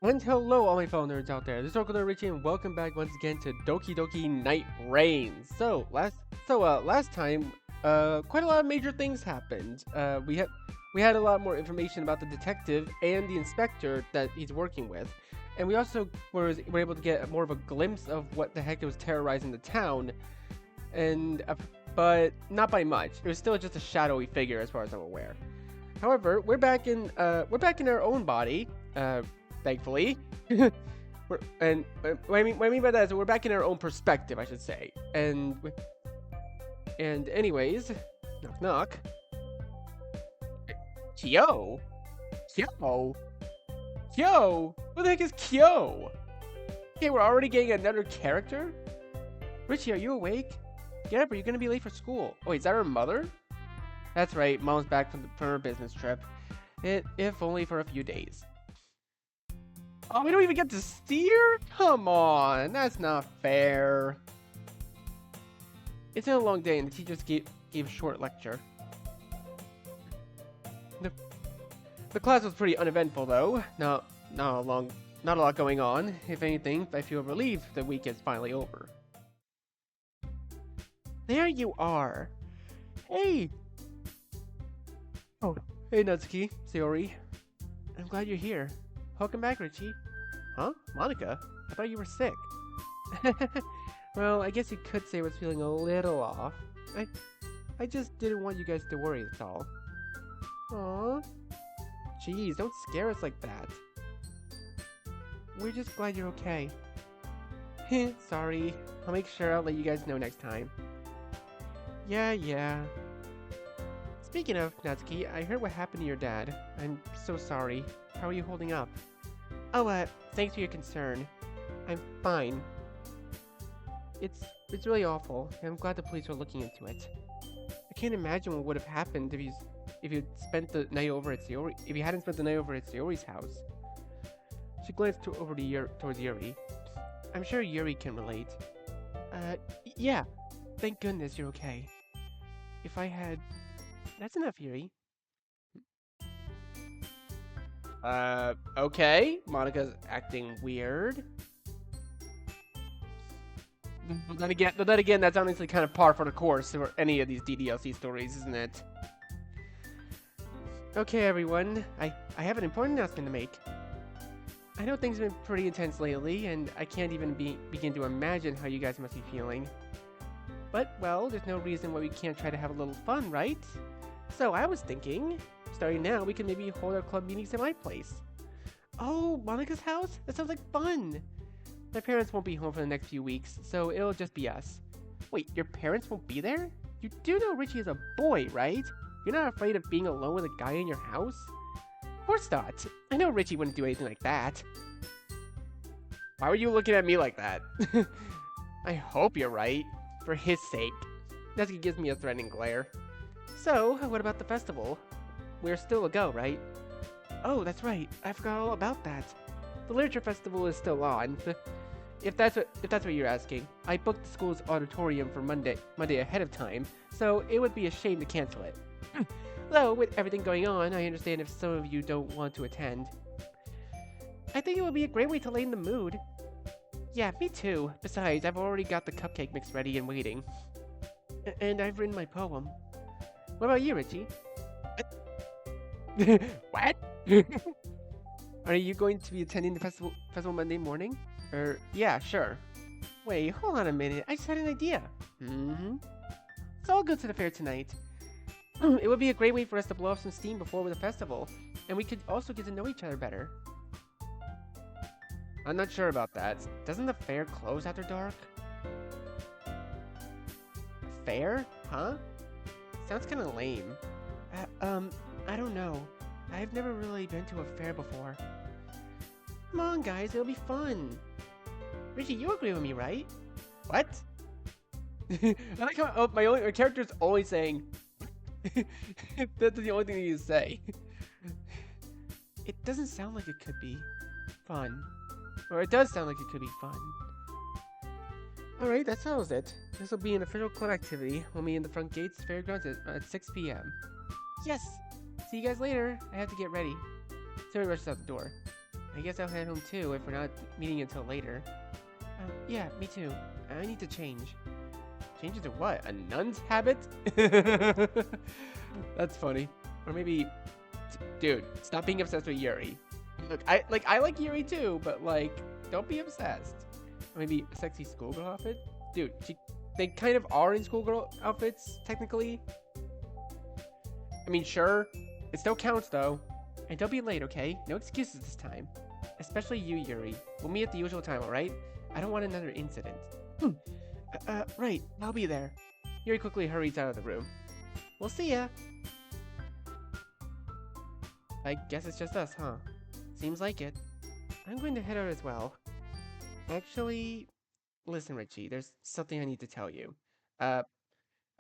And hello, all my fellow nerds out there. This is Uncle Nerd Richie, and welcome back once again to Doki Doki Night Reigns. Last time, quite a lot of major things happened. We had a lot more information about the detective and the inspector that he's working with, and we also were able to get more of a glimpse of what the heck was terrorizing the town, and but not by much. It was still just a shadowy figure, as far as I'm aware. However, we're back in our own body. Thankfully. What I mean by that is we're back in our own perspective, I should say. And anyways, knock knock. Kyo? Kyo? Kyo? Who the heck is Kyo? Okay, we're already getting another character? Richie, are you awake? Get up, or you're gonna be late for school. Oh, wait, is that her mother? That's right, Mom's back from her business trip. If only for a few days. Oh, we don't even get to steer? Come on, that's not fair. It's been a long day and the teachers gave a short lecture. The class was pretty uneventful though. Not a lot going on. If anything, I feel relieved the week is finally over. There you are. Hey. Oh, hey Natsuki, Sayori. I'm glad you're here. Welcome back, Richie. Huh? Monica? I thought you were sick. Well, I guess you could say I was feeling a little off. I just didn't want you guys to worry, that's all. Aww. Jeez, don't scare us like that. We're just glad you're okay. Sorry. I'll make sure I'll let you guys know next time. Yeah. Speaking of, Natsuki, I heard what happened to your dad. I'm so sorry. How are you holding up? Oh, thanks for your concern. I'm fine. It's really awful, and I'm glad the police are looking into it. I can't imagine what would have happened if you spent the night over at if you hadn't spent the night over at Sayori's house. She glanced over towards Yuri. I'm sure Yuri can relate. Yeah. Thank goodness you're okay. If I had... That's enough, Yuri. Okay. Monica's acting weird. But then again, that's honestly kind of par for the course for any of these DDLC stories, isn't it? Okay, everyone. I have an important announcement to make. I know things have been pretty intense lately, and I can't even begin to imagine how you guys must be feeling. But, well, there's no reason why we can't try to have a little fun, right? So I was thinking, starting now, we can maybe hold our club meetings at my place. Oh, Monica's house? That sounds like fun! My parents won't be home for the next few weeks, so it'll just be us. Wait, your parents won't be there? You do know Richie is a boy, right? You're not afraid of being alone with a guy in your house? Of course not. I know Richie wouldn't do anything like that. Why were you looking at me like that? I hope you're right. For his sake. Natsuki gives me a threatening glare. So, what about the festival? We're still a go, right? Oh, that's right. I forgot all about that. The literature festival is still on. If that's what you're asking, I booked the school's auditorium for Monday ahead of time, so it would be a shame to cancel it. Though, with everything going on, I understand if some of you don't want to attend. I think it would be a great way to lighten the mood. Yeah, me too. Besides, I've already got the cupcake mix ready and waiting. And I've written my poem. What about you, Richie? What? Are you going to be attending the festival Monday morning? Yeah, sure. Wait, hold on a minute. I just had an idea. So I'll go to the fair tonight. It would be a great way for us to blow off some steam before the festival. And we could also get to know each other better. I'm not sure about that. Doesn't the fair close after dark? Fair? Huh? Sounds kinda lame. I don't know. I've never really been to a fair before. Come on, guys, it'll be fun. Richie, you agree with me, right? What? I like how my character's always saying... That's the only thing you say. It doesn't sound like it could be fun. Or it does sound like it could be fun. Alright, that settles it. This will be an official club activity. We'll meet in the front gates fairgrounds at 6 p.m. Yes! See you guys later. I have to get ready. Sarah rushes out the door. I guess I'll head home too if we're not meeting until later. Yeah, me too. I need to change. Change into what? A nun's habit? That's funny. Or maybe, dude, stop being obsessed with Yuri. Look, I like Yuri too, but like, don't be obsessed. Or maybe a sexy schoolgirl outfit, dude. They kind of are in schoolgirl outfits technically. I mean, sure, it still counts though. And don't be late, okay? No excuses this time. Especially you, Yuri. We'll meet at the usual time, alright? I don't want another incident. Right. I'll be there. Yuri quickly hurries out of the room. We'll see ya. I guess it's just us, huh? Seems like it. I'm going to head out as well. Actually, listen, Richie, there's something I need to tell you.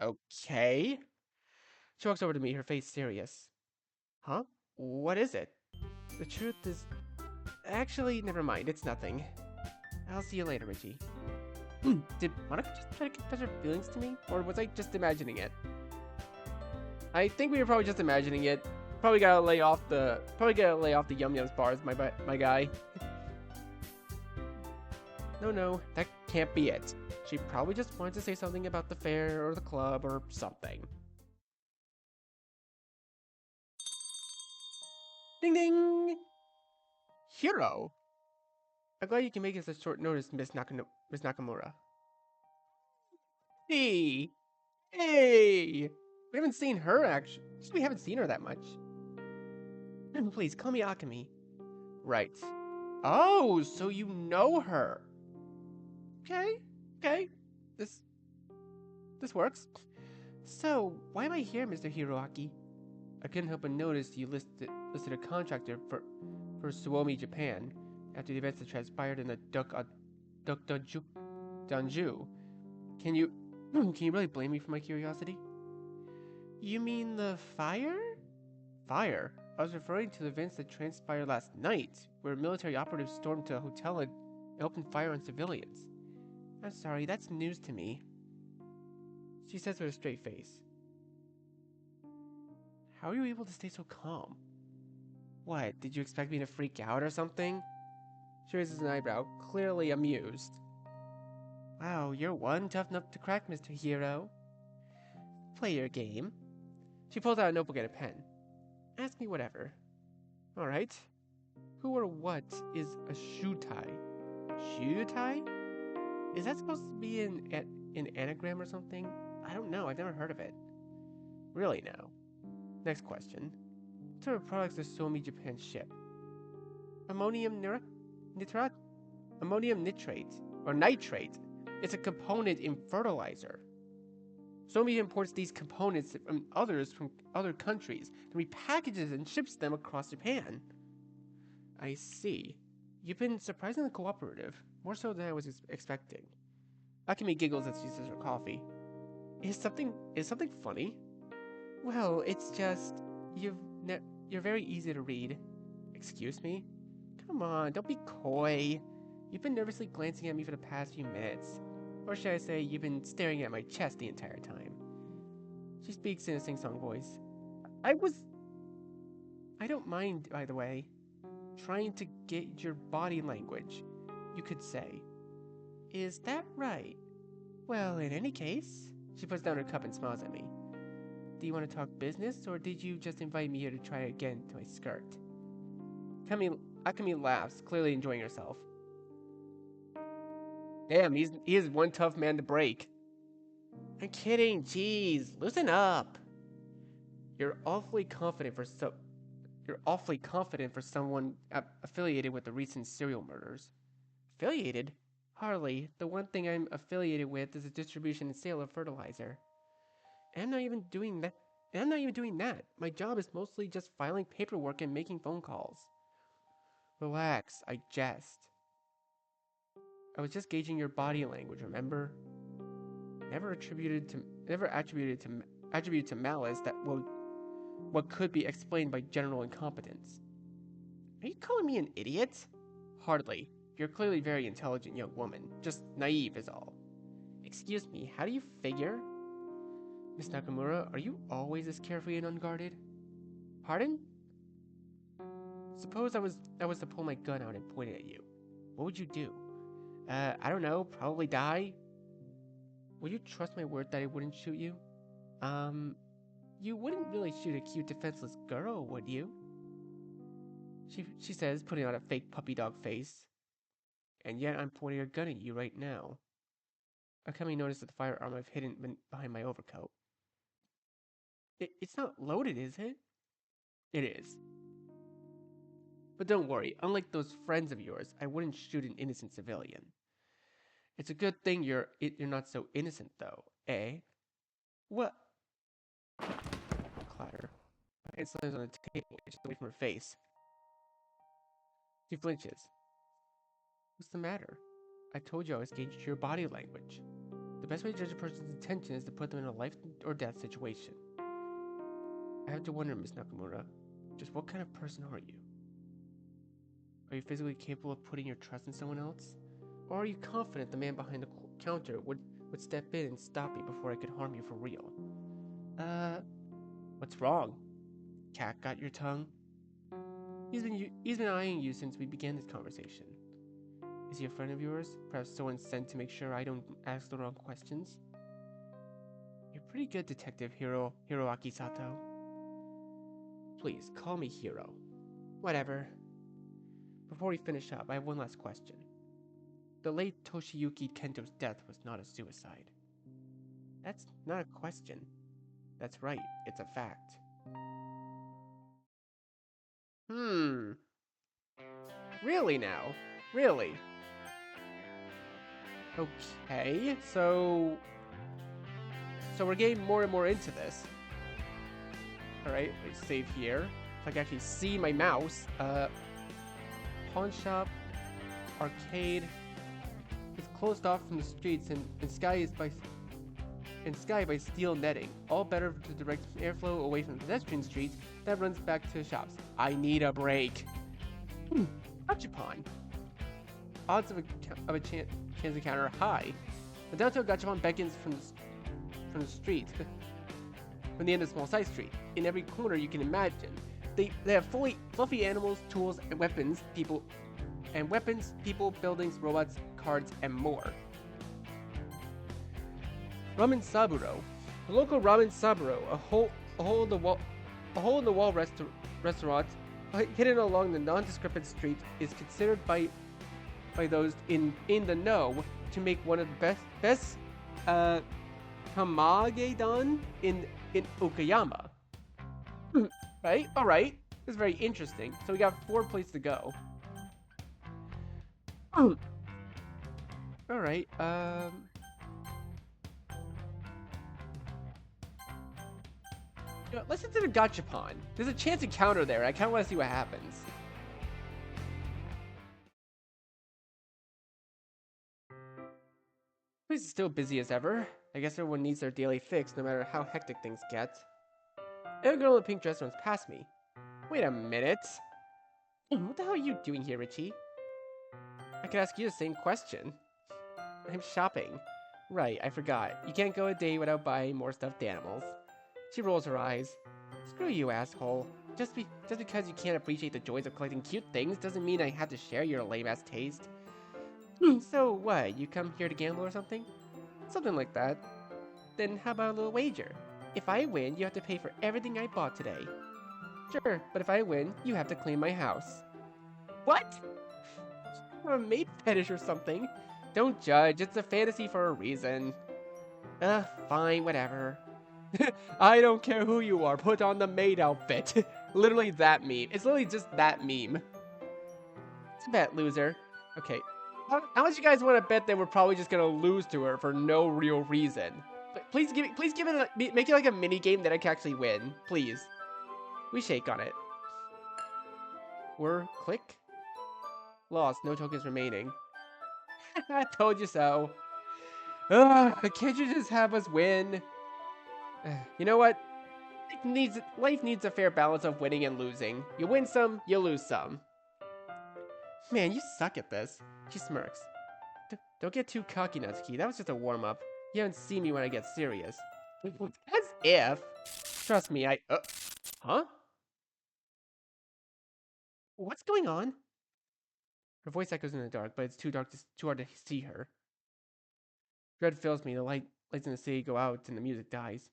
Okay? She walks over to me, her face serious. Huh? What is it? The truth is... Actually, never mind, it's nothing. I'll see you later, Richie. Did Monica just try to confess her feelings to me? Or was I just imagining it? I think we were probably just imagining it. Probably gotta lay off the Yum Yums bars, my guy. No, that can't be it. She probably just wanted to say something about the fair or the club or something. Ding ding! Hero! I'm glad you can make it at short notice, Miss Nakamura. Hey! Hey! We haven't seen her actually. We haven't seen her that much. Please, call me Akemi. Right. Oh, so you know her. Okay. This works. So, why am I here, Mr. Hiroaki? I couldn't help but notice you listed a contractor for Suomi, Japan, after the events that transpired in the Danju. Can you really blame me for my curiosity? You mean the fire? Fire? I was referring to the events that transpired last night, where military operatives stormed to a hotel and opened fire on civilians. I'm sorry, that's news to me. She says with a straight face. How are you able to stay so calm? What, did you expect me to freak out or something? She raises an eyebrow, clearly amused. Wow, you're one tough nut to crack, Mr. Hero. Play your game. She pulls out a notebook and a pen. Ask me whatever. Alright. Who or what is a shutai? Shutai? Is that supposed to be an anagram or something? I don't know, I've never heard of it. Really now. Next question. What sort of products does Suomi Japan ship? Ammonium nitrate? Ammonium nitrate. Or nitrate. It's a component in fertilizer. Suomi imports these components from other countries, and repackages and ships them across Japan. I see. You've been surprisingly cooperative, more so than I was expecting. Akemi giggles as she sips her coffee. Is something funny? Well, it's just you're very easy to read. Excuse me? Come on, don't be coy. You've been nervously glancing at me for the past few minutes. Or should I say, you've been staring at my chest the entire time. She speaks in a sing-song voice. I don't mind, by the way. Trying to get your body language, you could say. Is that right? Well, in any case, she puts down her cup and smiles at me. Do you want to talk business, or did you just invite me here to try again to my skirt? Akemi laughs, clearly enjoying herself. Damn, he is one tough man to break. I'm kidding, jeez, loosen up. You're awfully confident for someone affiliated with the recent serial murders. Affiliated? Hardly. The one thing I'm affiliated with is the distribution and sale of fertilizer. And I'm not even doing that. My job is mostly just filing paperwork and making phone calls. Relax, I jest. I was just gauging your body language, remember? Never attributed to malice that what could be explained by general incompetence. Are you calling me an idiot? Hardly. You're clearly a very intelligent young woman. Just naive is all. Excuse me, how do you figure? Miss Nakamura, are you always this carefree and unguarded? Pardon? Suppose I was to pull my gun out and point it at you. What would you do? I don't know, probably die? Would you trust my word that I wouldn't shoot you? You wouldn't really shoot a cute defenseless girl, would you? She says, putting on a fake puppy dog face. And yet I'm pointing a gun at you right now. I come notice that the firearm I've hidden behind my overcoat. It's not loaded, is it? It is. But don't worry, unlike those friends of yours, I wouldn't shoot an innocent civilian. It's a good thing you're not so innocent, though, eh? What? Clatter. My hand slams on the table, just away from her face. She flinches. What's the matter? I told you I was gauged to your body language. The best way to judge a person's intention is to put them in a life or death situation. I have to wonder, Miss Nakamura, just what kind of person are you? Are you physically capable of putting your trust in someone else? Or are you confident the man behind the counter would step in and stop me before I could harm you for real? What's wrong? Cat got your tongue? He's been eyeing you since we began this conversation. Is he a friend of yours? Perhaps someone sent to make sure I don't ask the wrong questions? You're pretty good, Detective Hiroaki Sato. Please, call me Hiro. Whatever. Before we finish up, I have one last question. The late Toshiyuki Kento's death was not a suicide. That's not a question. That's right, it's a fact. Really now? Really? Okay, so we're getting more and more into this. Alright, let's save here. So I can actually see my mouse. Pawn shop, arcade. It's closed off from the streets and sky by steel netting. All better to direct airflow away from the pedestrian streets that runs back to the shops. I need a break. Gachapon. Odds of a chance encounter are high. The downtown Gachapon beckons from the street, from the end of Small Side Street. In every corner you can imagine. They have fluffy animals, tools, and weapons, people, buildings, robots, cards, and more. Ramen Saburo. The local Ramen Saburo, a hole in the wall restaurant hidden along the nondescript street, is considered by those in the know to make one of the best Hamagedon in Okayama. Right? Alright. This is very interesting. So we got 4 places to go. Alright, let's into the Gachapon. There's a chance encounter there. I kind of want to see what happens. Place is still busy as ever. I guess everyone needs their daily fix, no matter how hectic things get. A girl in a pink dress runs past me. Wait a minute. What the hell are you doing here, Richie? I could ask you the same question. I'm shopping. Right, I forgot. You can't go a day without buying more stuffed animals. She rolls her eyes. Screw you, asshole. Just because you can't appreciate the joys of collecting cute things doesn't mean I have to share your lame-ass taste. So what, you come here to gamble or something? Something like that. Then how about a little wager? If I win, you have to pay for everything I bought today. Sure, but if I win, you have to clean my house. What? A maid fetish or something? Don't judge, it's a fantasy for a reason. Fine, whatever. I don't care who you are, put on the maid outfit. Literally that meme. It's literally just that meme. It's a bet, loser. Okay. How much you guys want to bet that we're probably just gonna lose to her for no real reason? But please give it, make it like a mini game that I can actually win. Please. We shake on it. We're click. Lost, no tokens remaining. I told you so. Can't you just have us win? You know what? Life needs a fair balance of winning and losing. You win some, you lose some. Man, you suck at this. She smirks. Don't get too cocky, Natsuki. That was just a warm-up. You haven't seen me when I get serious. As if. Trust me, huh? What's going on? Her voice echoes in the dark, but it's too dark, too hard to see her. Dread fills me. The lights in the city go out, and the music dies.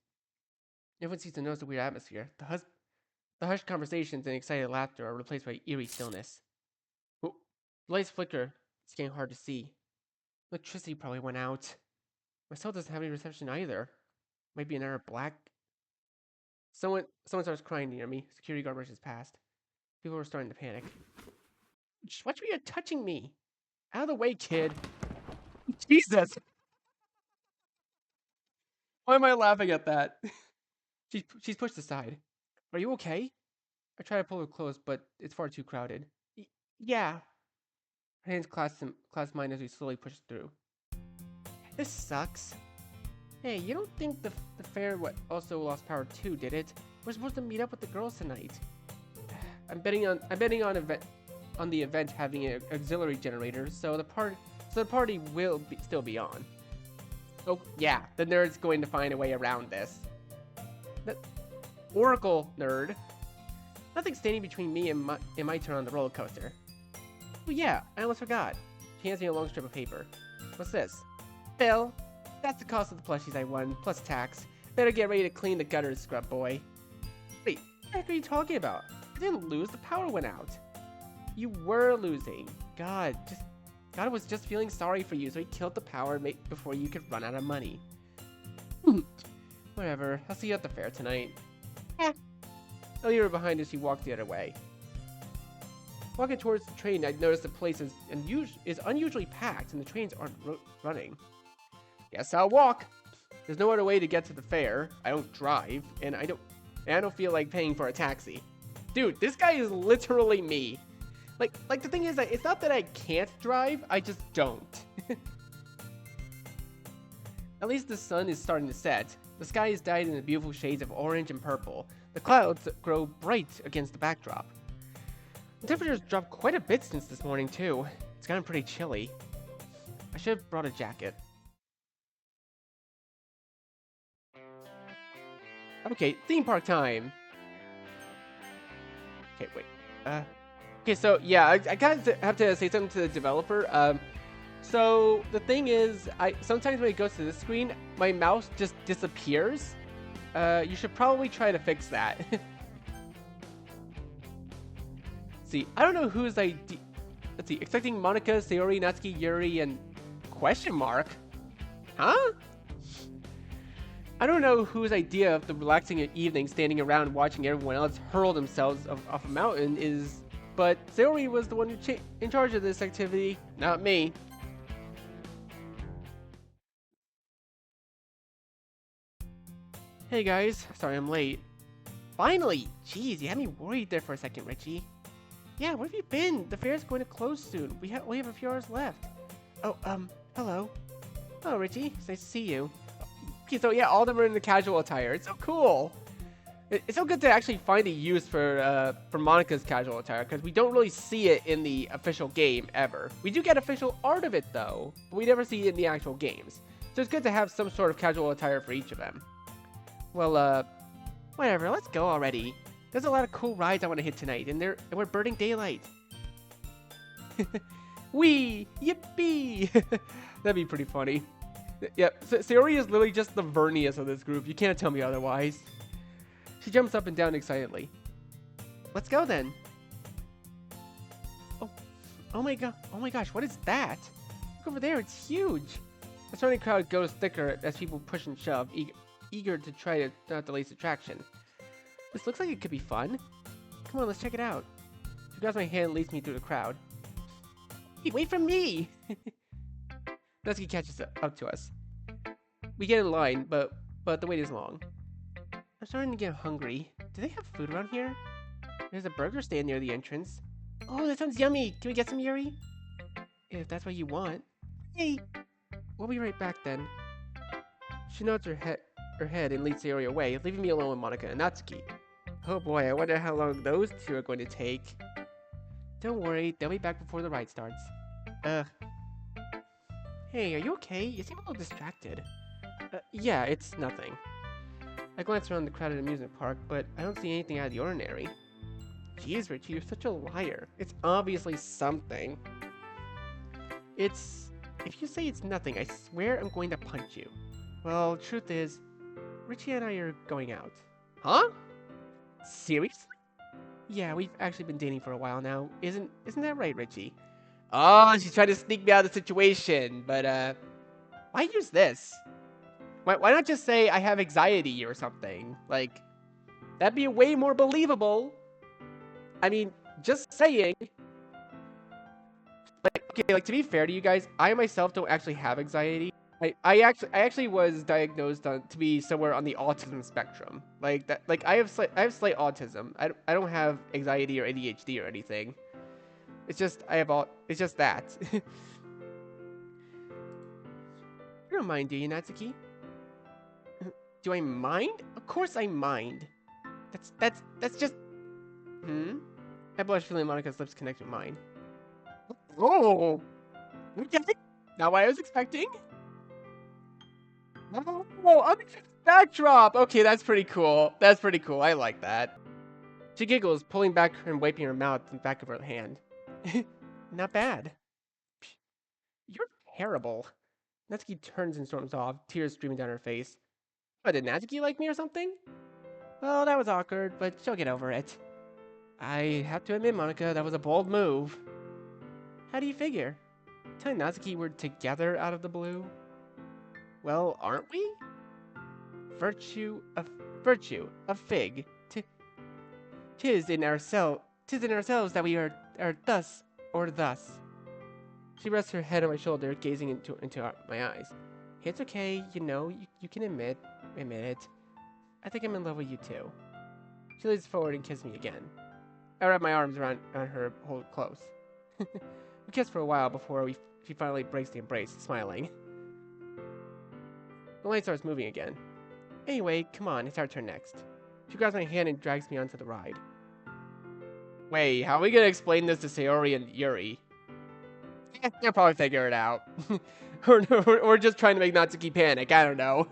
Everyone seems to notice the weird atmosphere. The hushed conversations and excited laughter are replaced by eerie stillness. Oh, the lights flicker. It's getting hard to see. Electricity probably went out. My cell doesn't have any reception either. Might be an error black. Someone starts crying near me. Security guard rushes past. People are starting to panic. Watch me, you're touching me. Out of the way, kid. Jesus. Why am I laughing at that? She's pushed aside. Are you okay? I try to pull her close, but it's far too crowded. Yeah. Her hands clasp mine as we slowly push through. This sucks. Hey, you don't think the fair also lost power too, did it? We're supposed to meet up with the girls tonight. I'm betting on the event having an auxiliary generator, so the party will still be on. Oh yeah, the nerd's going to find a way around this. The Oracle nerd. Nothing standing between me and my turn on the roller coaster. Oh yeah, I almost forgot. She hands me a long strip of paper. What's this? Bill, that's the cost of the plushies I won, plus tax. Better get ready to clean the gutters, scrub boy. Wait, what the heck are you talking about? I didn't lose, the power went out. You were losing. God was just feeling sorry for you, so he killed the power before you could run out of money. Whatever, I'll see you at the fair tonight. Eh. I leave her behind as she walks the other way. Walking towards the train, I noticed the place is unusually packed and the trains aren't running. Guess I'll walk. There's no other way to get to the fair. I don't drive, and I don't feel like paying for a taxi. Dude, this guy is literally me. Like the thing is that it's not that I can't drive, I just don't. At least the sun is starting to set. The sky is dyed in the beautiful shades of orange and purple. The clouds grow bright against the backdrop. The temperature's dropped quite a bit since this morning too. It's gotten pretty chilly. I should have brought a jacket. Okay, theme park time. Okay, wait. Okay, so yeah, I kind of have to say something to the developer. So the thing is, sometimes when it goes to this screen, my mouse just disappears. You should probably try to fix that. See, I don't know whose idea. Let's see, expecting Monica, Sayori, Natsuki, Yuri, and question mark? Huh? I don't know whose idea of the relaxing evening standing around watching everyone else hurl themselves off a mountain is, but Sayori was the one in charge of this activity, not me. Hey guys, sorry I'm late. Finally! Jeez, you had me worried there for a second, Richie. Yeah, where have you been? The fair's going to close soon. We only have a few hours left. Oh, hello. Hello, Richie. It's nice to see you. Okay, so yeah, all of them are in the casual attire. It's so cool. It's so good to actually find a use for Monica's casual attire, because we don't really see it in the official game ever. We do get official art of it though, but we never see it in the actual games. So it's good to have some sort of casual attire for each of them. Well, whatever, let's go already. There's a lot of cool rides I want to hit tonight, and we're burning daylight. Wee! Yippee! That'd be pretty funny. Yep, Sayori is literally just the verniest of this group. You can't tell me otherwise. She jumps up and down excitedly. Let's go then. Oh my god! Oh my gosh! What is that? Look over there! It's huge. The surrounding crowd grows thicker as people push and shove, eager to try to not delay this attraction. This looks like it could be fun. Come on, let's check it out. She grabs my hand and leads me through the crowd. Hey, wait for me! Natsuki catches up to us. We get in line, but the wait is long. I'm starting to get hungry. Do they have food around here? There's a burger stand near the entrance. Oh, that sounds yummy! Can we get some, Yuri? If that's what you want. Hey! We'll be right back then. She nods her head and leads Sayori away, leaving me alone with Monica and Natsuki. Oh boy, I wonder how long those two are going to take. Don't worry, they'll be back before the ride starts. Hey, are you okay? You seem a little distracted. Yeah, it's nothing. I glance around the crowded amusement park, but I don't see anything out of the ordinary. Jeez, Richie, you're such a liar. It's obviously something. It's... If you say it's nothing, I swear I'm going to punch you. Well, truth is, Richie and I are going out. Huh? Serious? Yeah, we've actually been dating for a while now. Isn't that right, Richie? Oh, she's trying to sneak me out of the situation, but why use this? Why not just say I have anxiety or something? Like, that'd be way more believable. I mean, just saying. Like, okay, like to be fair to you guys, I myself don't actually have anxiety. I actually was diagnosed to be somewhere on the autism spectrum. Like that, like I have slight autism. I don't have anxiety or ADHD or anything. It's just it's just that. You don't mind, do you, Natsuki? Do I mind? Of course I mind. That's just. I blush, feeling Monika's lips connect with mine. Oh, okay. Not what I was expecting. Oh, unexpected backdrop. Okay, that's pretty cool. That's pretty cool. I like that. She giggles, pulling back and wiping her mouth in the back of her hand. Not bad. You're terrible. Natsuki turns and storms off, tears streaming down her face. What, did Natsuki like me or something? Well, that was awkward, but she'll get over it. I have to admit, Monika, that was a bold move. How do you figure? Telling Natsuki we're together out of the blue? Well, aren't we? Virtue, a fig. Tis in ourselves that we are thus, or thus. She rests her head on my shoulder, gazing into my eyes. It's okay, you know, you can admit it. I think I'm in love with you too. She leans forward and kisses me again. I wrap my arms around her, hold close. We kiss for a while before she finally breaks the embrace, smiling. The light starts moving again. Anyway, come on, it's our turn next. She grabs my hand and drags me onto the ride. Wait, how are we gonna explain this to Sayori and Yuri? They'll probably figure it out. or just trying to make Natsuki panic, I don't know.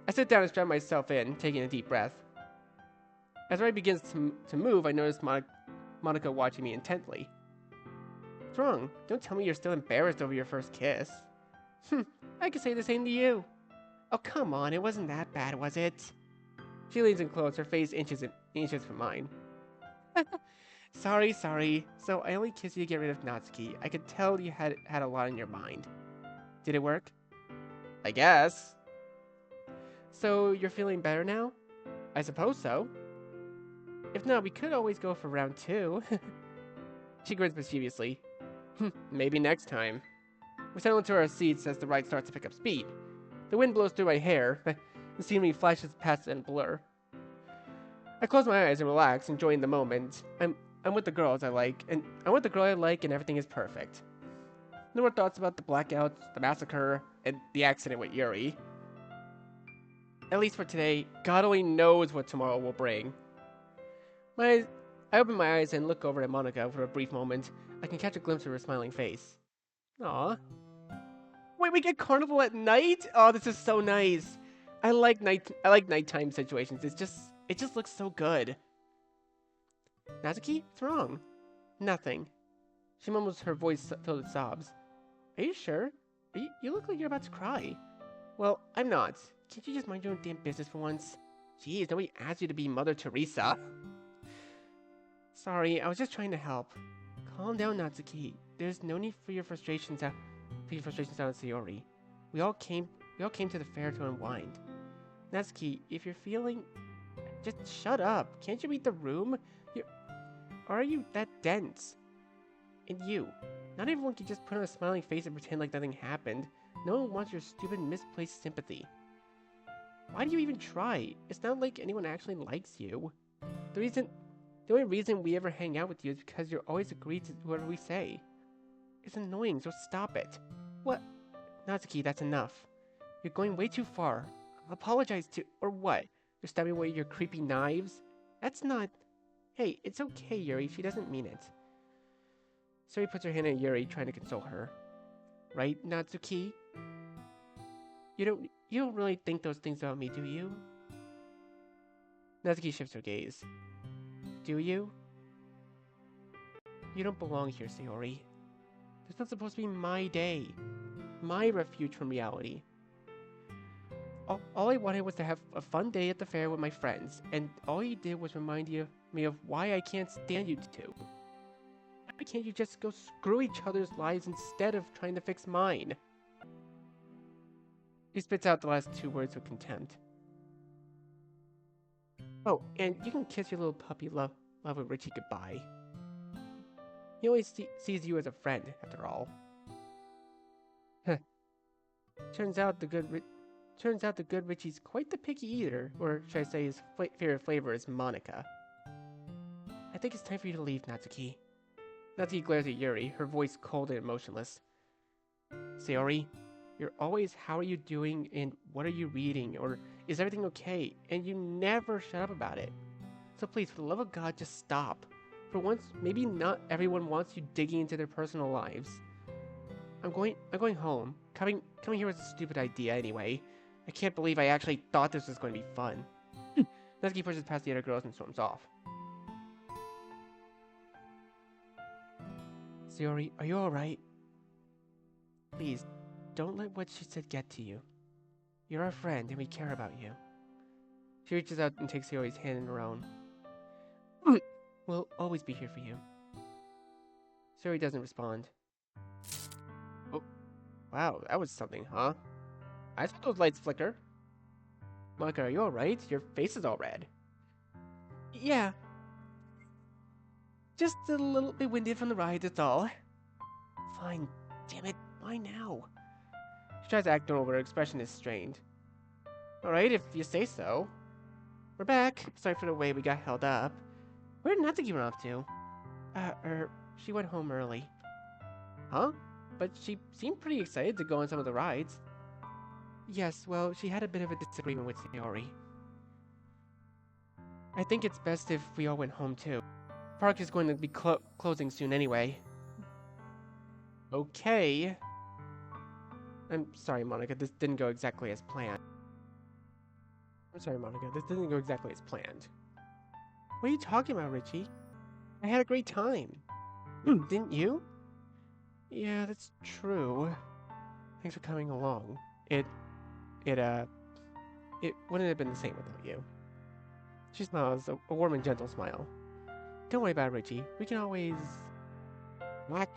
I sit down and strap myself in, taking a deep breath. As the ride begins to move, I notice Monika watching me intently. What's wrong? Don't tell me you're still embarrassed over your first kiss. I could say the same to you. Oh, come on, it wasn't that bad, was it? She leans in close, her face inches from mine. Sorry. So I only kissed you to get rid of Natsuki. I could tell you had a lot on your mind. Did it work? I guess. So you're feeling better now? I suppose so. If not, we could always go for round 2. She grins mischievously. Maybe next time. We settle into our seats as the ride starts to pick up speed. The wind blows through my hair. The scenery flashes past in a blur. I close my eyes and relax, enjoying the moment. I'm with the girls I like, and I'm with the girl I like, and everything is perfect. No more thoughts about the blackouts, the massacre, and the accident with Yuri. At least for today, God only knows what tomorrow will bring. I open my eyes and look over at Monika for a brief moment. I can catch a glimpse of her smiling face. Aww. Wait, we get carnival at night? Oh, this is so nice. I like nighttime situations. It just looks so good. Natsuki, what's wrong? Nothing. She mumbles, her voice filled with sobs. Are you sure? You look like you're about to cry. Well, I'm not. Can't you just mind your own damn business for once? Jeez, nobody asked you to be Mother Teresa. Sorry, I was just trying to help. Calm down, Natsuki. There's no need for your frustrations out on Sayori. We all came to the fair to unwind. Natsuki, if you're feeling... Just shut up. Can't you read the room? Or are you that dense? And you. Not everyone can just put on a smiling face and pretend like nothing happened. No one wants your stupid, misplaced sympathy. Why do you even try? It's not like anyone actually likes you. The only reason we ever hang out with you is because you're always agreed to whatever we say. It's annoying, so stop it. What? Natsuki, that's enough. You're going way too far. Apologize to... Or what? You're stabbing away your creepy knives? That's not... Hey, it's okay, Yuri. She doesn't mean it. Suri puts her hand on Yuri, trying to console her. Right, Natsuki? You don't really think those things about me, do you? Natsuki shifts her gaze. Do you? You don't belong here, Sayori. This was supposed to be my day. My refuge from reality. All I wanted was to have a fun day at the fair with my friends, and all you did was remind me of why I can't stand you two. Why can't you just go screw each other's lives instead of trying to fix mine? He spits out the last two words with contempt. Oh, and you can kiss your little puppy love with Richie goodbye. He always sees you as a friend, after all. Turns out the good Richie's quite the picky eater, or should I say his favorite flavor is Monica. I think it's time for you to leave, Natsuki. Natsuki glares at Yuri, her voice cold and emotionless. Sayori, you're always how are you doing and what are you reading, or is everything okay, and you never shut up about it. So please, for the love of God, just stop. For once, maybe not everyone wants you digging into their personal lives. I'm going home. Coming here was a stupid idea anyway. I can't believe I actually thought this was going to be fun. Natsuki pushes past the other girls and storms off. Sayori, are you alright? Please, don't let what she said get to you. You're our friend and we care about you. She reaches out and takes Sayori's hand in her own. We'll always be here for you. Sayori doesn't respond. Oh, wow, that was something, huh? I saw those lights flicker. Monica, are you alright? Your face is all red. Yeah. Just a little bit winded from the ride, that's all. Fine. Damn it. Why now? She tries to act normal, her expression is strained. Alright, if you say so. We're back. Sorry for the way we got held up. Where did Natsuki run off to? She went home early. Huh? But she seemed pretty excited to go on some of the rides. Yes, well, she had a bit of a disagreement with Sayori. I think it's best if we all went home too. Park is going to be closing soon anyway. Okay. I'm sorry, Monica, this didn't go exactly as planned. What are you talking about, Richie? I had a great time. Didn't you? Yeah, that's true. Thanks for coming along. It wouldn't have been the same without you. She smiles, a warm and gentle smile. Don't worry about it, Richie. We can always... What?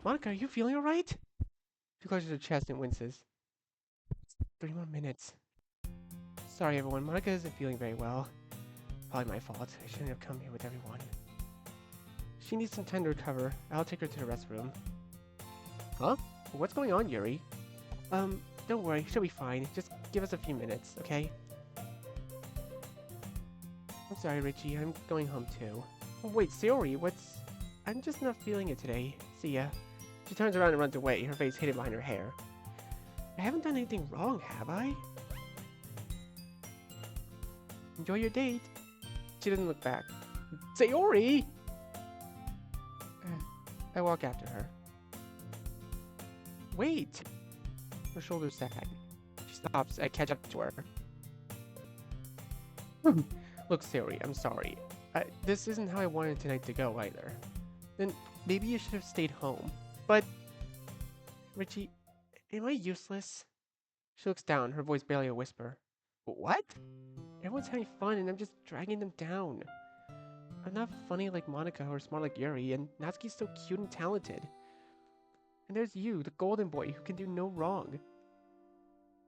Monica, are you feeling alright? She closes her chest and winces. 3 more minutes. Sorry, everyone. Monica isn't feeling very well. Probably my fault. I shouldn't have come here with everyone. She needs some time to recover. I'll take her to the restroom. Huh? What's going on, Yuri? Don't worry. She'll be fine. Just give us a few minutes, okay? I'm sorry, Richie. I'm going home too. Oh, wait, Sayori, what's... I'm just not feeling it today. See ya. She turns around and runs away, her face hidden behind her hair. I haven't done anything wrong, have I? Enjoy your date. She doesn't look back. Sayori! I walk after her. Wait! Her shoulders sag. She stops. I catch up to her. Look, Sayori, I'm sorry. This isn't how I wanted tonight to go either. Then maybe you should have stayed home. But... Richie, am I useless? She looks down, her voice barely a whisper. What? Everyone's having fun and I'm just dragging them down. I'm not funny like Monica or smart like Yuri, and Natsuki's so cute and talented. And there's you, the golden boy, who can do no wrong.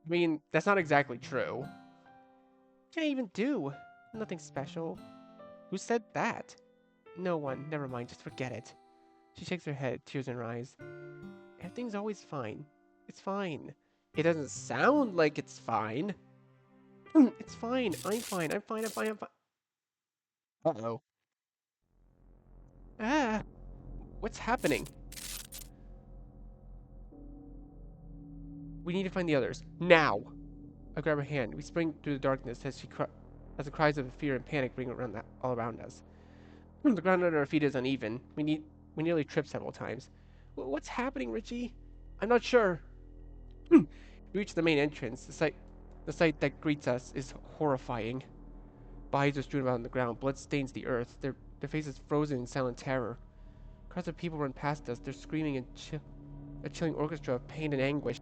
I mean, that's not exactly true. What can I even do? Nothing special. Who said that? No one. Never mind, just forget it. She shakes her head, tears in her eyes. Everything's always fine. It's fine. It doesn't sound like it's fine. It's fine. I'm fine. I'm fine. Uh-oh. Ah! What's happening? We need to find the others. Now! I grab her hand. We spring through the darkness as the cries of fear and panic ring all around us. The ground under our feet is uneven. We nearly trip several times. What's happening, Richie? I'm not sure. We reach the main entrance. The sight that greets us is horrifying. Bodies are strewn about on the ground. Blood stains the earth. Their faces frozen in silent terror. Crowds of people run past us. They're screaming in a chilling orchestra of pain and anguish.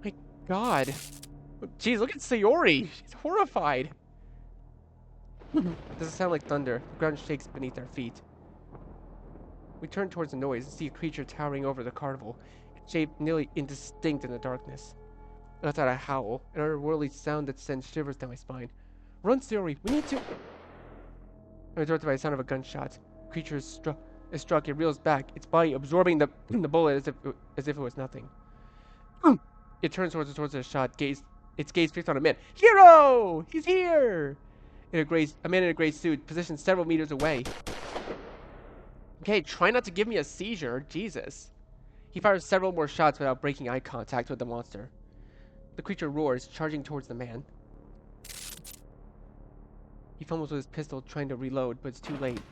My God. Jeez, look at Sayori. She's horrified. It doesn't sound like thunder. The ground shakes beneath our feet. We turn towards the noise and see a creature towering over the carnival, its shape nearly indistinct in the darkness. I let out a howl, an otherworldly sound that sends shivers down my spine. Run, Sayori! We need to... I'm interrupted by the sound of a gunshot. The creature is struck. It reels back, its body absorbing the bullet as if it was nothing. It turns towards the shot, its gaze fixed on a man. Hero! He's here! A man in a gray suit, positioned several meters away. Okay, try not to give me a seizure. Jesus. He fires several more shots without breaking eye contact with the monster. The creature roars, charging towards the man. He fumbles with his pistol, trying to reload, but it's too late. The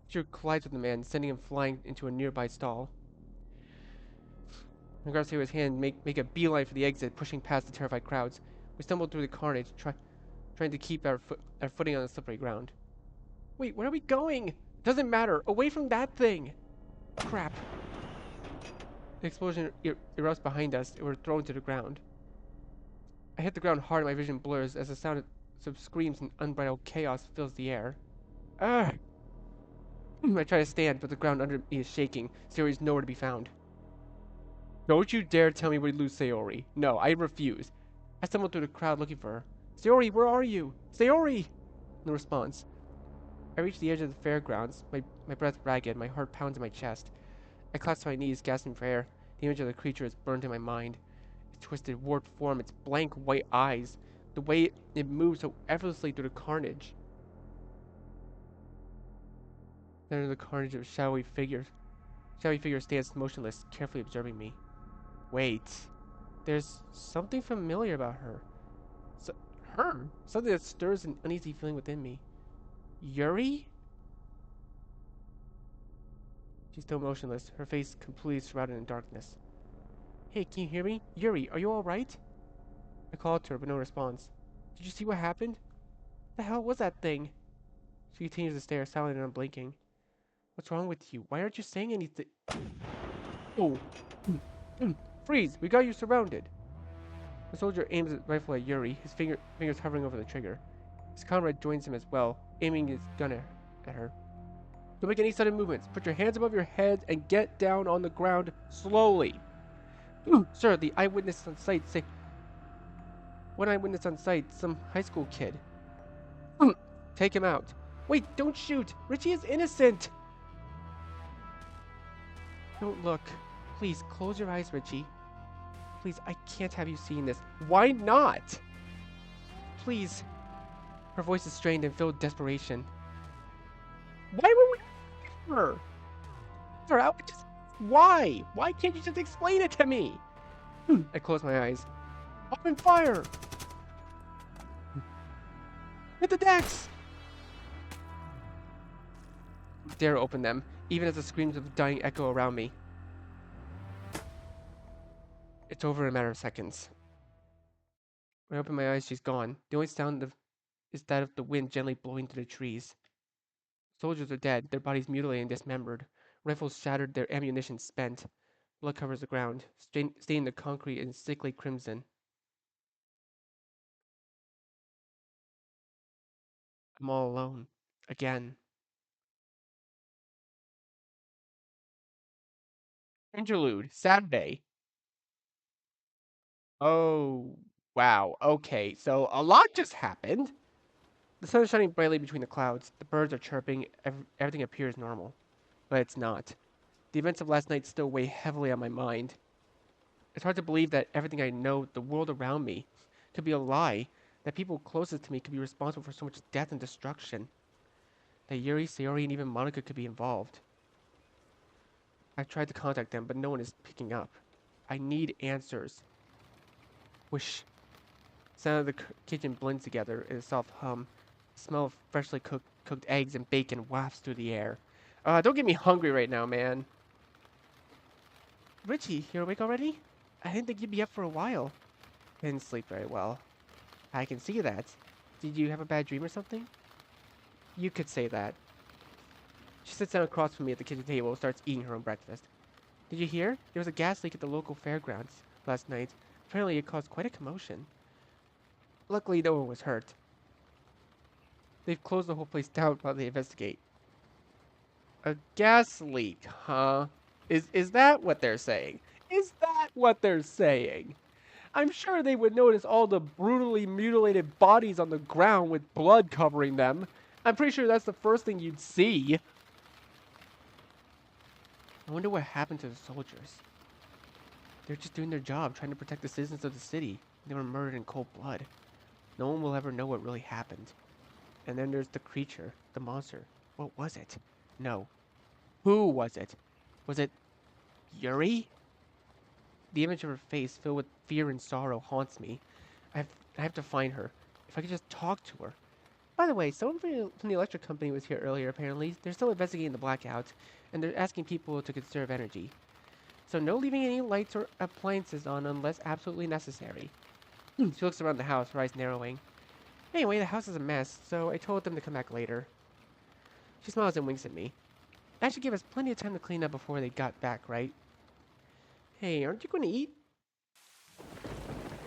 creature collides with the man, sending him flying into a nearby stall. I grab his hand, make a beeline for the exit, pushing past the terrified crowds. We stumble through the carnage, trying to keep our footing on the slippery ground. Wait, where are we going? Doesn't matter. Away from that thing. Crap. An explosion erupts behind us, and we're thrown to the ground. I hit the ground hard and my vision blurs as the sound of screams and unbridled chaos fills the air. Ugh! I try to stand, but the ground under me is shaking. Sayori is nowhere to be found. Don't you dare tell me we lose Sayori. No, I refuse. I stumble through the crowd looking for her. Sayori, where are you? Sayori! No response. I reach the edge of the fairgrounds, my breath ragged, my heart pounds in my chest. I collapse to my knees, gasping for air. The image of the creature is burned in my mind. Its twisted, warped form, its blank white eyes, the way it moves so effortlessly through the carnage. Then under the carnage of a shadowy figure stands motionless, carefully observing me. Wait. There's something familiar about her. Her? Something that stirs an uneasy feeling within me. Yuri? She's still motionless, her face completely shrouded in darkness. Hey, can you hear me? Yuri, are you alright? I called to her, but no response. Did you see what happened? What the hell was that thing? She continues to stare, silent and unblinking. What's wrong with you? Why aren't you saying anything? Oh. Freeze! We got you surrounded! The soldier aims his rifle at Yuri, his fingers hovering over the trigger. His comrade joins him as well, aiming his gun at her. Don't make any sudden movements. Put your hands above your head and get down on the ground slowly. Sir, the eyewitness on site say... One eyewitness on site, some high school kid. Take him out. Wait, don't shoot! Richie is innocent! Don't look. Please, close your eyes, Richie. Please, I can't have you seeing this. Why not? Please. Her voice is strained and filled with desperation. Why would we her? Why? Why can't you just explain it to me? I close my eyes. Open fire! Hit the decks! I dare open them, even as the screams of dying echo around me. It's over in a matter of seconds. When I open my eyes, she's gone. The only sound is that of the wind gently blowing through the trees. Soldiers are dead, their bodies mutilated and dismembered. Rifles shattered, their ammunition spent. Blood covers the ground, staining the concrete in sickly crimson. I'm all alone. Again. Interlude, Saturday. Oh, wow. Okay, so a lot just happened. The sun is shining brightly between the clouds. The birds are chirping. Everything appears normal. But it's not. The events of last night still weigh heavily on my mind. It's hard to believe that everything I know, the world around me, could be a lie. That people closest to me could be responsible for so much death and destruction. That Yuri, Sayori, and even Monica could be involved. I've tried to contact them, but no one is picking up. I need answers. Whoosh. The sound of the kitchen blends together in a soft hum. The smell of freshly cooked eggs and bacon wafts through the air. Don't get me hungry right now, man. Richie, you're awake already? I didn't think you'd be up for a while. I didn't sleep very well. I can see that. Did you have a bad dream or something? You could say that. She sits down across from me at the kitchen table and starts eating her own breakfast. Did you hear? There was a gas leak at the local fairgrounds last night. Apparently it caused quite a commotion. Luckily no one was hurt. They've closed the whole place down while they investigate. A gas leak, huh? Is that what they're saying? Is that what they're saying? I'm sure they would notice all the brutally mutilated bodies on the ground with blood covering them. I'm pretty sure that's the first thing you'd see. I wonder what happened to the soldiers. They're just doing their job, trying to protect the citizens of the city. They were murdered in cold blood. No one will ever know what really happened. And then there's the creature, the monster. What was it? No. Who was it? Was it Yuri? The image of her face, filled with fear and sorrow, haunts me. I have to find her. If I could just talk to her. By the way, someone from the electric company was here earlier, apparently. They're still investigating the blackout, and they're asking people to conserve energy. So no leaving any lights or appliances on unless absolutely necessary. She looks around the house, her eyes narrowing. Anyway, the house is a mess, so I told them to come back later. She smiles and winks at me. That should give us plenty of time to clean up before they got back, right? Hey, aren't you going to eat?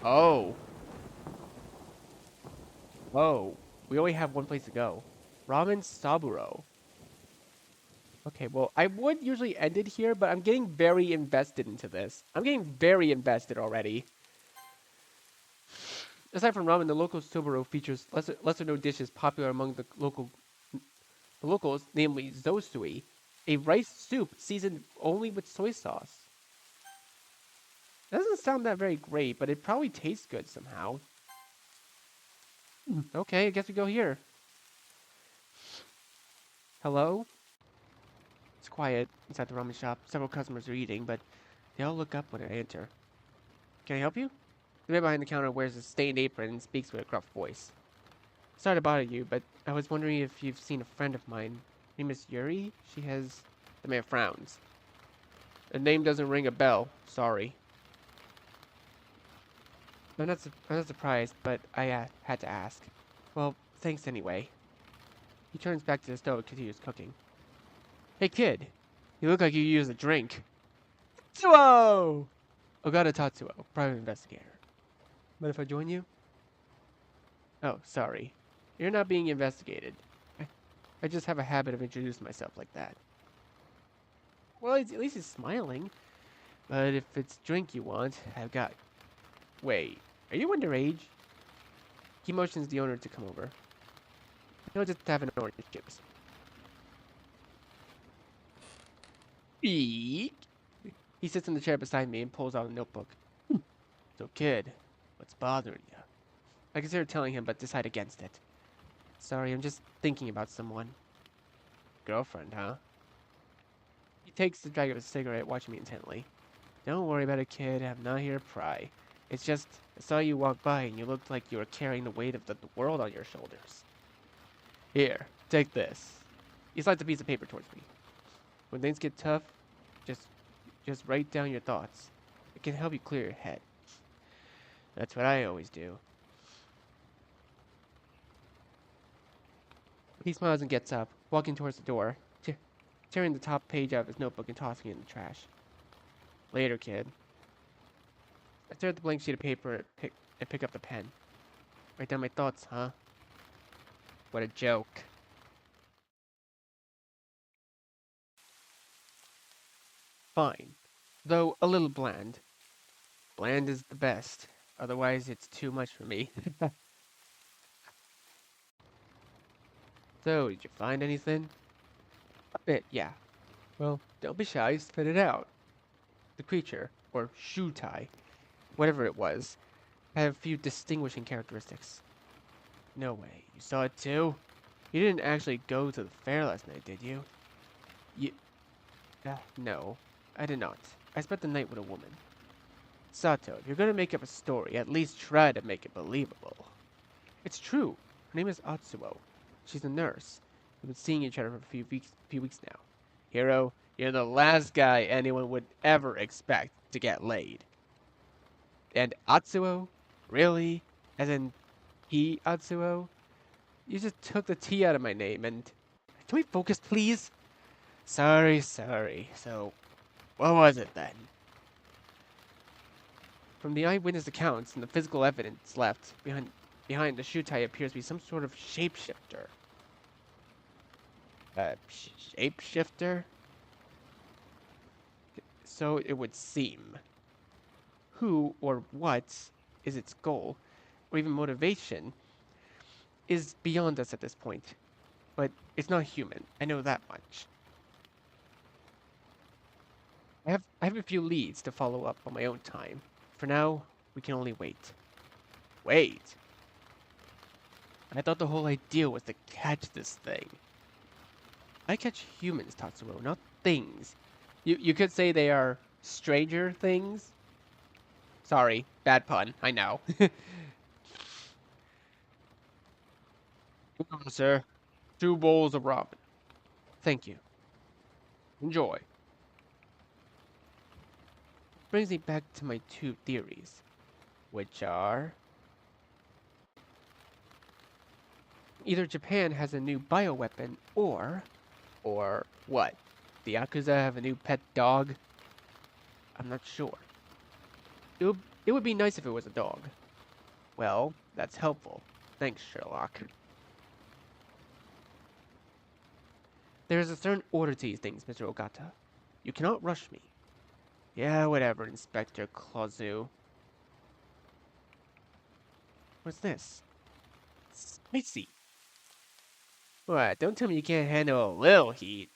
Oh. Oh. We only have one place to go. Ramen Saburo. Okay, well, I would usually end it here, but I'm getting very invested into this. I'm getting very invested already. Aside from ramen, the local Saburo features lesser-known dishes popular among the locals, namely zosui, a rice soup seasoned only with soy sauce. It doesn't sound that very great, but it probably tastes good somehow. Okay, I guess we go here. Hello? It's quiet inside the ramen shop. Several customers are eating, but they all look up when I enter. Can I help you? The man behind the counter wears a stained apron and speaks with a gruff voice. Sorry to bother you, but I was wondering if you've seen a friend of mine. Her name is Yuri? She has... The man frowns. The name doesn't ring a bell. Sorry. I'm not surprised, but I had to ask. Well, thanks anyway. He turns back to the stove and continues cooking. Hey kid, you look like you use a drink. Tatsuo! Ogata Tatsuo, private investigator. But if I join you? Oh, sorry. You're not being investigated. I just have a habit of introducing myself like that. Well, at least he's smiling. But if it's drink you want, I've got... Wait, are you underage? He motions the owner to come over. He'll just have an orange chips. Eek. He sits in the chair beside me and pulls out a notebook. So kid, what's bothering you? I consider telling him, but decide against it. Sorry, I'm just thinking about someone. Girlfriend, huh? He takes the drag of his cigarette, watching me intently. Don't worry about it, kid. I'm not here to pry. It's just, I saw you walk by and you looked like you were carrying the weight of the world on your shoulders. Here, take this. He slides a piece of paper towards me. When things get tough, just write down your thoughts. It can help you clear your head. That's what I always do. He smiles and gets up, walking towards the door, tearing the top page out of his notebook and tossing it in the trash. Later, kid. I stare at the blank sheet of paper and pick up the pen. Write down my thoughts, huh? What a joke. Fine. Though a little bland. Bland is the best. Otherwise, it's too much for me. So, did you find anything? A bit, yeah. Well, don't be shy, spit it out. The creature, or Shutai, whatever it was, had a few distinguishing characteristics. No way, you saw it too? You didn't actually go to the fair last night, did you? No, I did not. I spent the night with a woman. Sato, if you're gonna make up a story, at least try to make it believable. It's true. Her name is Atsuo. She's a nurse. We've been seeing each other for a few weeks now. Hiro, you're the last guy anyone would ever expect to get laid. And Atsuo? Really? As in, he Atsuo? You just took the T out of my name, and... Can we focus, please? Sorry. So, what was it then? From the eyewitness accounts and the physical evidence left behind the Shutai appears to be some sort of shapeshifter. Shapeshifter? So it would seem. Who or what is its goal, or even motivation, is beyond us at this point. But it's not human. I know that much. I have a few leads to follow up on my own time. For now, we can only wait. Wait! I thought the whole idea was to catch this thing. I catch humans, Tatsuro, not things. You could say they are stranger things. Sorry, bad pun, I know. Sir, 2 bowls of ramen. Thank you. Enjoy. Brings me back to my 2 theories, which are... Either Japan has a new bioweapon, or what? The Yakuza have a new pet dog? I'm not sure. It would be nice if it was a dog. Well, that's helpful. Thanks, Sherlock. There is a certain order to these things, Mr. Ogata. You cannot rush me. Yeah, whatever, Inspector Clauzu. What's this? Spicy. What, don't tell me you can't handle a little heat.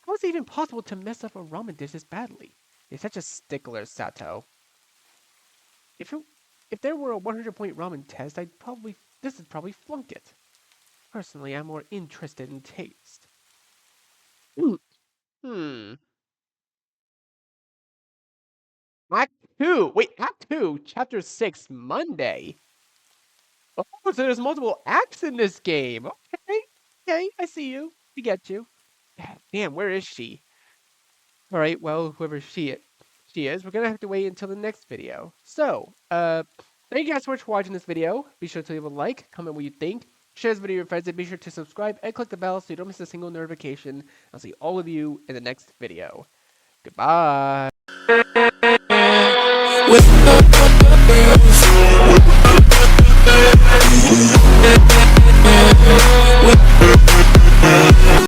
How is it even possible to mess up a ramen dish this badly? You're such a stickler, Sato. If there were a 100-point ramen test, this would probably flunk it. Personally, I'm more interested in taste. Act 2! Wait, Act 2? Chapter 6, Monday? Oh, so there's multiple acts in this game. Okay, I see you. I get you. Damn, where is she? Alright, well, whoever she is, we're gonna have to wait until the next video. So, thank you guys so much for watching this video. Be sure to leave a like, comment what you think, share this video with your friends, and be sure to subscribe and click the bell so you don't miss a single notification. I'll see all of you in the next video. Goodbye!